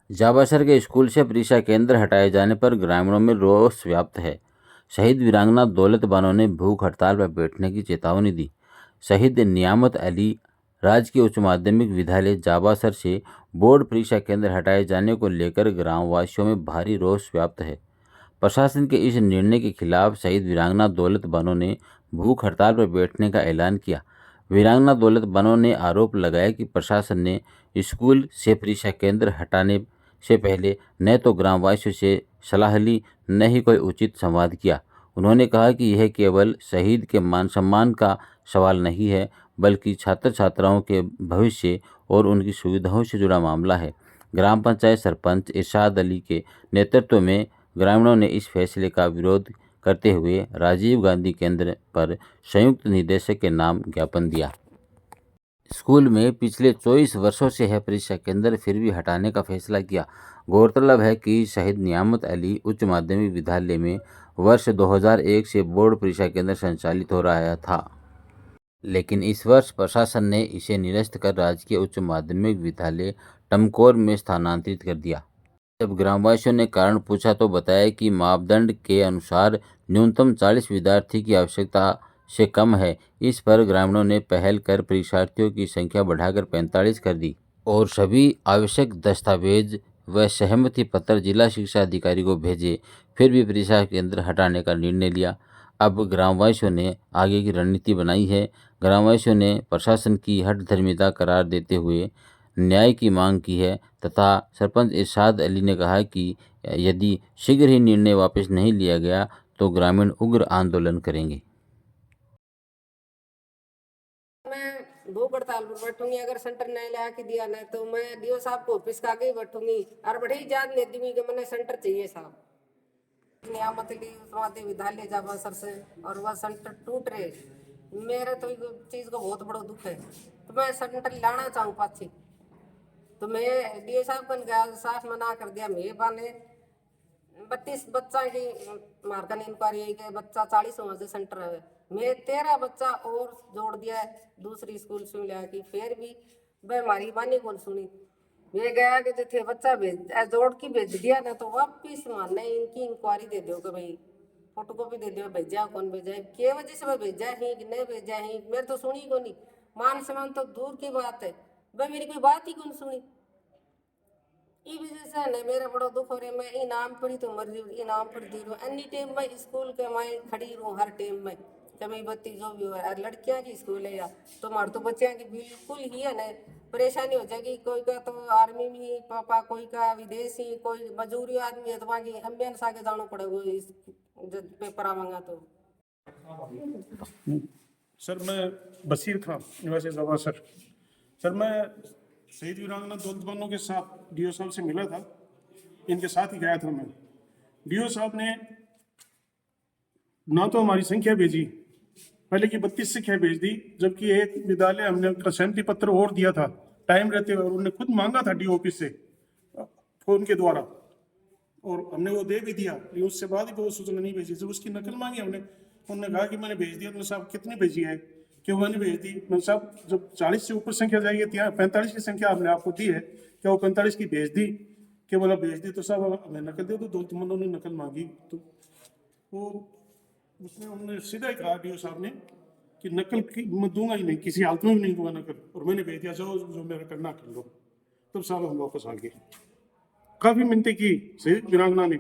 जाबासर के स्कूल से परीक्षा केंद्र हटाए जाने पर ग्रामीणों में रोष व्याप्त है। शहीद वीरांगना दौलत बानो ने भूख हड़ताल पर बैठने की चेतावनी दी। शहीद नियामत अली राजकीय उच्च माध्यमिक विद्यालय जाबासर से बोर्ड परीक्षा केंद्र हटाए जाने को लेकर ग्रामवासियों में भारी रोष व्याप्त है। प्रशासन के इस निर्णय के खिलाफ शहीद वीरांगना दौलत बानो ने भूख हड़ताल पर बैठने का ऐलान किया। वीरांगना दौलत बानो ने आरोप लगाया कि प्रशासन ने स्कूल से परीक्षा केंद्र हटाने से पहले न तो ग्रामवासियों से सलाह ली, न ही कोई उचित संवाद किया। उन्होंने कहा कि यह केवल शहीद के मान सम्मान का सवाल नहीं है, बल्कि छात्र छात्राओं के भविष्य और उनकी सुविधाओं से जुड़ा मामला है। ग्राम पंचायत सरपंच इरशाद अली के नेतृत्व में ग्रामीणों ने इस फैसले का विरोध करते हुए राजीव गांधी केंद्र पर संयुक्त निदेशक के नाम ज्ञापन दिया। स्कूल में पिछले 24 वर्षों से है परीक्षा केंद्र, फिर भी हटाने का फैसला किया। गौरतलब है कि शहीद नियामत अली उच्च माध्यमिक विद्यालय में वर्ष 2001 से बोर्ड परीक्षा केंद्र संचालित हो रहा था, लेकिन इस वर्ष प्रशासन ने इसे निरस्त कर राजकीय उच्च माध्यमिक विद्यालय टमकोर में स्थानांतरित कर दिया। जब ग्रामवासियों ने कारण पूछा तो बताया कि मापदंड के अनुसार न्यूनतम 40 विद्यार्थी की आवश्यकता से कम है। इस पर ग्रामीणों ने पहल कर परीक्षार्थियों की संख्या बढ़ाकर 45 कर दी और सभी आवश्यक दस्तावेज व सहमति पत्र जिला शिक्षा अधिकारी को भेजे। फिर भी परीक्षा केंद्र हटाने का निर्णय लिया। अब ग्रामवासियों ने आगे की रणनीति बनाई है। ग्रामवासियों ने प्रशासन की हठधर्मिता करार देते हुए न्याय की मांग की है तथा सरपंच इरशाद अली ने कहा कि यदि शीघ्र ही निर्णय वापस नहीं लिया गया तो ग्रामीण उग्र आंदोलन करेंगे। मैं भूख हड़ताल पर बैठूंगी। अगर सेंटर नहीं ला के दिया ना तो मैं डीओ साहब को ऑफिस का आगे ही बैठूंगी और बड़े ही याद नहीं दूंगी कि मैंने सेंटर चाहिए साहब। नियामत ली उसमाते विद्यालय जाबा सर से और वह सेंटर टूट रहे। मेरे तो चीज को बहुत बड़ा दुख है, तो मैं सेंटर लाना चाहूँ पाछी। तो मैं डीओ साहब को साफ मना कर दिया। मेरे बाने 32 बच्चा की मार्कन इंक्वायरी है कि बच्चा 40 होने से सेंटर है। मैं 13 बच्चा और जोड़ दिया है दूसरी स्कूल से लिया की, फिर भी वह हमारी बानी कौन सुनी। मैं गया कि थे बच्चा भेज जोड़ की भेज दिया ना तो वापिस मानना इनकी इंक्वायरी दे दो कि भाई फोटो कॉपी दे दो, भेजा कौन भेजा है, के वजह से वह भेजा ही कि नहीं भेजा ही। मेरे तो सुनी को नहीं, मान सम्मान तो दूर की बात है, वह मेरी कोई बात ही कौन सुनी। ई वजह से है मेरा बड़ा दुख हो रहा है। मैं इनाम पढ़ी तो मर रही हूँ, इनाम पढ़ दी हूँ एनी टाइम मैं स्कूल के मैं खड़ी रहूँ हर टाइम में कमी बत्ती जो भी हो। और लड़कियां की स्कूल है या तो हमारे तो बच्चियां की बिल्कुल ही है ना परेशानी हो जाएगी। कोई का तो आर्मी में पापा, कोई का विदेशी, कोई मजूरी आदमी है तो वहाँ की एम्बुलेंस आके जाना पड़ेगा इस जब पेपर आवांगा तो। सर मैं बशीर खान निवासी जवा सर मैं शहीद वीरांगना दौलत बानो के साथ डीओ साहब से मिला था, इनके साथ ही गया था मैं। डीओ साहब ने ना तो हमारी संख्या भेजी, पहले की 32 संख्या भेज दी, जबकि एक विद्यालय हमने उनका सहमति पत्र और दिया था टाइम रहते हुए, और उन्होंने खुद मांगा था डीओ ऑफिस से फोन के द्वारा, और हमने वो दे भी दिया। लेकिन उससे बाद ही वो सूचना नहीं भेजी। जब उसकी नकल मांगी हमने, उन्होंने कहा कि मैंने भेज दिया। तो साहब कितनी भेजी है, क्यों मैंने भेज दी। मैंने साहब जब 40 से ऊपर संख्या जाएगी, 45 की संख्या हमने आपको दी है, क्या वो 45 की भेज दी, कि बोला भेज दी। तो साहब हमें नकल दे दो। दौलत बानो ने नकल मांगी तो वो उसने उन्होंने सीधा ही कहा डीओ साहब ने कि नकल की मैं दूंगा ही नहीं, किसी हालत में भी नहीं दूंगा नकल, और मैंने भेज दिया, जाओ जो मेरा करना कर लो। तब साहब हम वापस आ गए। काफी मिन्नतें की शहीद वीरांगना ने,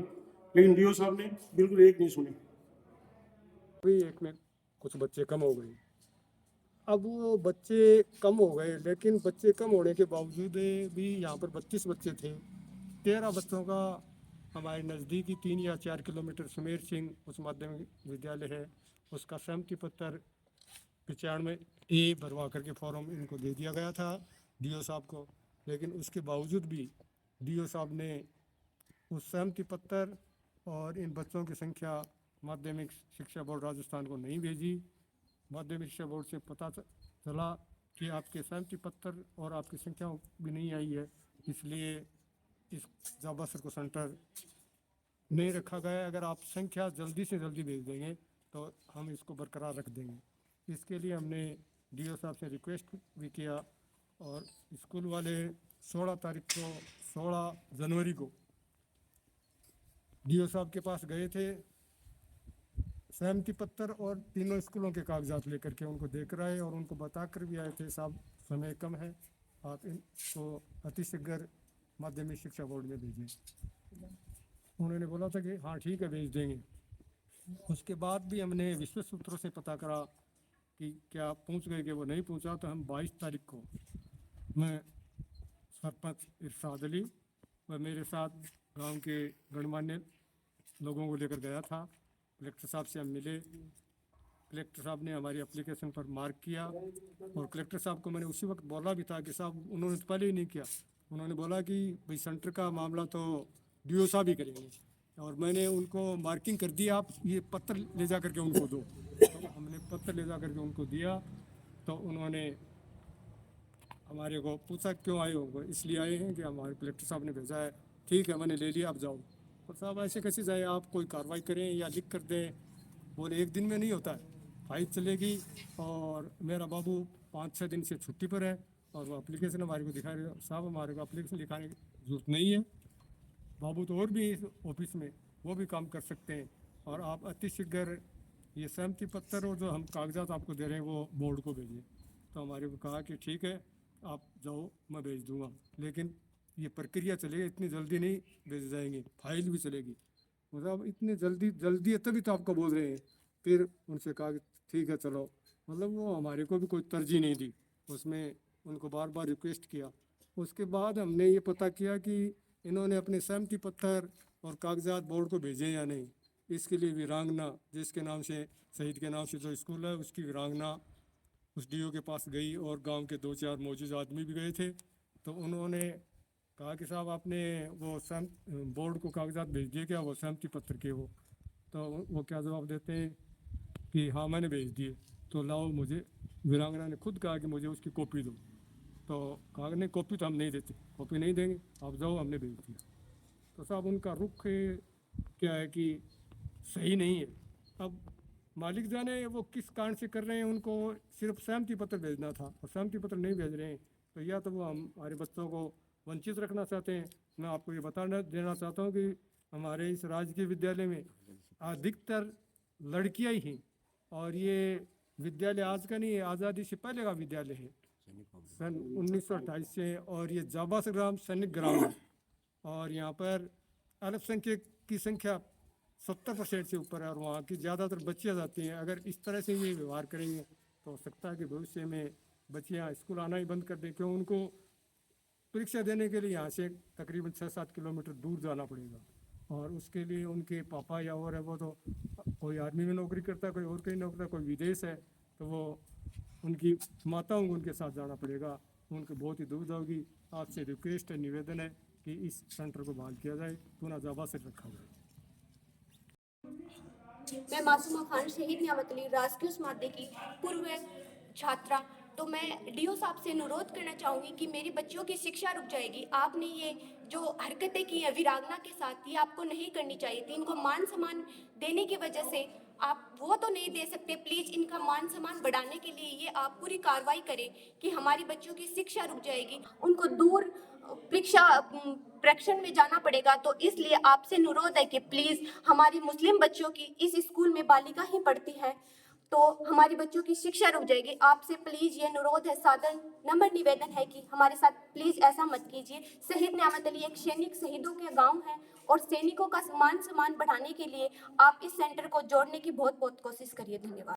लेकिन डीओ साहब ने बिल्कुल एक नहीं सुनी। अभी एक में कुछ बच्चे कम हो गए। अब वो बच्चे कम हो गए, लेकिन बच्चे कम होने के बावजूद भी यहाँ पर 32 बच्चे थे। 13 बच्चों का हमारे नज़दीकी 3 या 4 किलोमीटर सुमेर सिंह उच्च माध्यमिक विद्यालय है, उसका सहमति पत्र 95A भरवा करके फॉर्म इनको दे दिया गया था डीओ साहब को। लेकिन उसके बावजूद भी डीओ साहब ने उस सहमति पत्र और इन बच्चों की संख्या माध्यमिक शिक्षा बोर्ड राजस्थान को नहीं भेजी। माध्यमिक शिक्षा बोर्ड से पता चला कि आपके सहमति पत्र और आपकी संख्या भी नहीं आई है, इसलिए इस जाबासर को सेंटर नहीं रखा गया। अगर आप संख्या जल्दी से जल्दी भेज देंगे तो हम इसको बरकरार रख देंगे। इसके लिए हमने डीओ साहब से रिक्वेस्ट भी किया और स्कूल वाले 16 जनवरी को डीओ साहब के पास गए थे, सहमति पत्र और तीनों स्कूलों के कागजात लेकर के उनको देकर आए और उनको बता कर भी आए थे, साहब समय कम है, आप इनको अतिशीघ्र माध्यमिक शिक्षा बोर्ड में भेजें। उन्होंने बोला था कि हाँ ठीक है भेज देंगे। उसके बाद भी हमने विश्व सूत्रों से पता करा कि क्या पहुंच गए, कि वो नहीं पहुंचा, तो हम 22 तारीख को मैं सरपंच इरशाद अली व मेरे साथ गांव के गणमान्य लोगों को लेकर गया था। कलेक्टर साहब से हम मिले, कलेक्टर साहब ने हमारी एप्लीकेशन पर मार्क किया और कलेक्टर साहब को मैंने उसी वक्त बोला भी था कि साहब, उन्होंने तो पहले ही नहीं किया, उन्होंने बोला कि भाई सेंटर का मामला तो डीओ साहब ही करेंगे, और मैंने उनको मार्किंग कर दिया, आप ये पत्र ले जा करके उनको दो। तो हमने पत्र ले जा करके उनको दिया, तो उन्होंने हमारे को पूछा क्यों आए हो, इसलिए आए हैं कि हमारे कलेक्टर साहब ने भेजा है। ठीक है, मैंने ले लिया, आप जाओ। और साहब ऐसे कैसे जाए, आप कोई कार्रवाई करें या लिख कर दें। बोले एक दिन में नहीं होता है, फाइल चलेगी, और मेरा बाबू 5-6 दिन से छुट्टी पर है और वो एप्लीकेशन हमारे को दिखा रहे। साहब हमारे को एप्लीकेशन दिखाने की जरूरत नहीं है, बाबू तो और भी इस ऑफिस में वो भी काम कर सकते हैं, और आप अतिशीघ्र ये सहमति पत्र और जो हम कागजात आपको दे रहे हैं वो बोर्ड को भेजिए। तो हमारे को कहा कि ठीक है आप जाओ, मैं भेज दूंगा, लेकिन ये प्रक्रिया चलेगी, इतनी जल्दी नहीं भेज जाएंगे, फाइल भी चलेगी। मतलब इतनी जल्दी है तभी तो आपको बोल रहे हैं। फिर उनसे कहा कि ठीक है चलो, मतलब वो हमारे को भी कोई तरजीह नहीं दी, उसमें उनको बार बार रिक्वेस्ट किया। उसके बाद हमने ये पता किया कि इन्होंने अपने सहमति पत्र और कागजात बोर्ड को भेजे या नहीं। इसके लिए वीरांगना, जिसके नाम से शहीद के नाम से जो स्कूल है उसकी वीरांगना उस डीओ के पास गई, और गांव के 2-4 मौजूद आदमी भी गए थे। तो उन्होंने कहा कि साहब आपने वो बोर्ड को कागजात भेज दिए क्या, वो सहमति पत्र के हो? तो वो क्या जवाब देते हैं कि हाँ मैंने भेज दिए। तो लाओ, मुझे वीरांगना ने खुद कहा कि मुझे उसकी कॉपी दो। तो कहा नहीं, कॉपी तो हम नहीं देते, कॉपी नहीं देंगे, आप जाओ, हमने भेज दिया। तो साहब उनका रुख क्या है कि सही नहीं है। अब मालिक जाने वो किस कारण से कर रहे हैं, उनको सिर्फ सहमति पत्र भेजना था और सहमति पत्र नहीं भेज रहे हैं, तो या तो वो हमारे बच्चों को वंचित रखना चाहते हैं। मैं आपको ये देना चाहता हूँ कि हमारे इस राजकीय विद्यालय में अधिकतर लड़कियां ही हैं, और ये विद्यालय आज का नहीं है, आज़ादी से पहले का विद्यालय है, सन 1928 से, और ये जाबास ग्राम सैनिक ग्राम है, और यहाँ पर अल्पसंख्यक की संख्या 70% से ऊपर है, और वहाँ की ज़्यादातर बच्चियाँ जाती हैं। अगर इस तरह से ये व्यवहार करेंगे तो हो सकता है कि भविष्य में बच्चियाँ स्कूल आना ही बंद कर दें, क्यों उनको परीक्षा देने के लिए यहाँ से तकरीबन 6-7 किलोमीटर दूर जाना पड़ेगा, और उसके लिए उनके पापा या और है वो तो कोई आर्मी में नौकरी करता है, कोई और कहीं नौकरी, कोई विदेश है, तो वो उनकी माताओं को उनके साथ जाना पड़ेगा, उनको बहुत ही दुविधा होगी। आपसे रिक्वेस्ट है, निवेदन है कि इस सेंटर को बहाल किया जाए, पुनः जाबा से रखा जाए। मैं मासूमा खान, शहीद नियामत अली राजकीय उच्च माध्यमिक की पूर्व छात्रा। तो मैं डीओ साहब से अनुरोध करना चाहूँगी कि मेरी बच्चियों की शिक्षा रुक जाएगी। आपने ये जो हरकतें की हैं वीरांगना के साथ, ये आपको नहीं करनी चाहिए थी। इनको मान सम्मान देने की वजह से आप वो तो नहीं दे सकते, प्लीज़ इनका मान सम्मान बढ़ाने के लिए ये आप पूरी कार्रवाई करें कि हमारी बच्चियों की शिक्षा रुक जाएगी, उनको दूर प्रेक्षण में जाना पड़ेगा। तो इसलिए आपसे अनुरोध है कि प्लीज़, हमारी मुस्लिम बच्चों की इस स्कूल में बालिका ही पढ़ती है, तो हमारी बच्चों की शिक्षा रुक जाएगी। आपसे प्लीज़ ये अनुरोध है, सादर नम्र निवेदन है कि हमारे साथ प्लीज़ ऐसा मत कीजिए। शहीद नियामत अली एक सैनिक शहीदों के गांव है, और सैनिकों का मान सम्मान बढ़ाने के लिए आप इस सेंटर को जोड़ने की बहुत बहुत कोशिश करिए। धन्यवाद।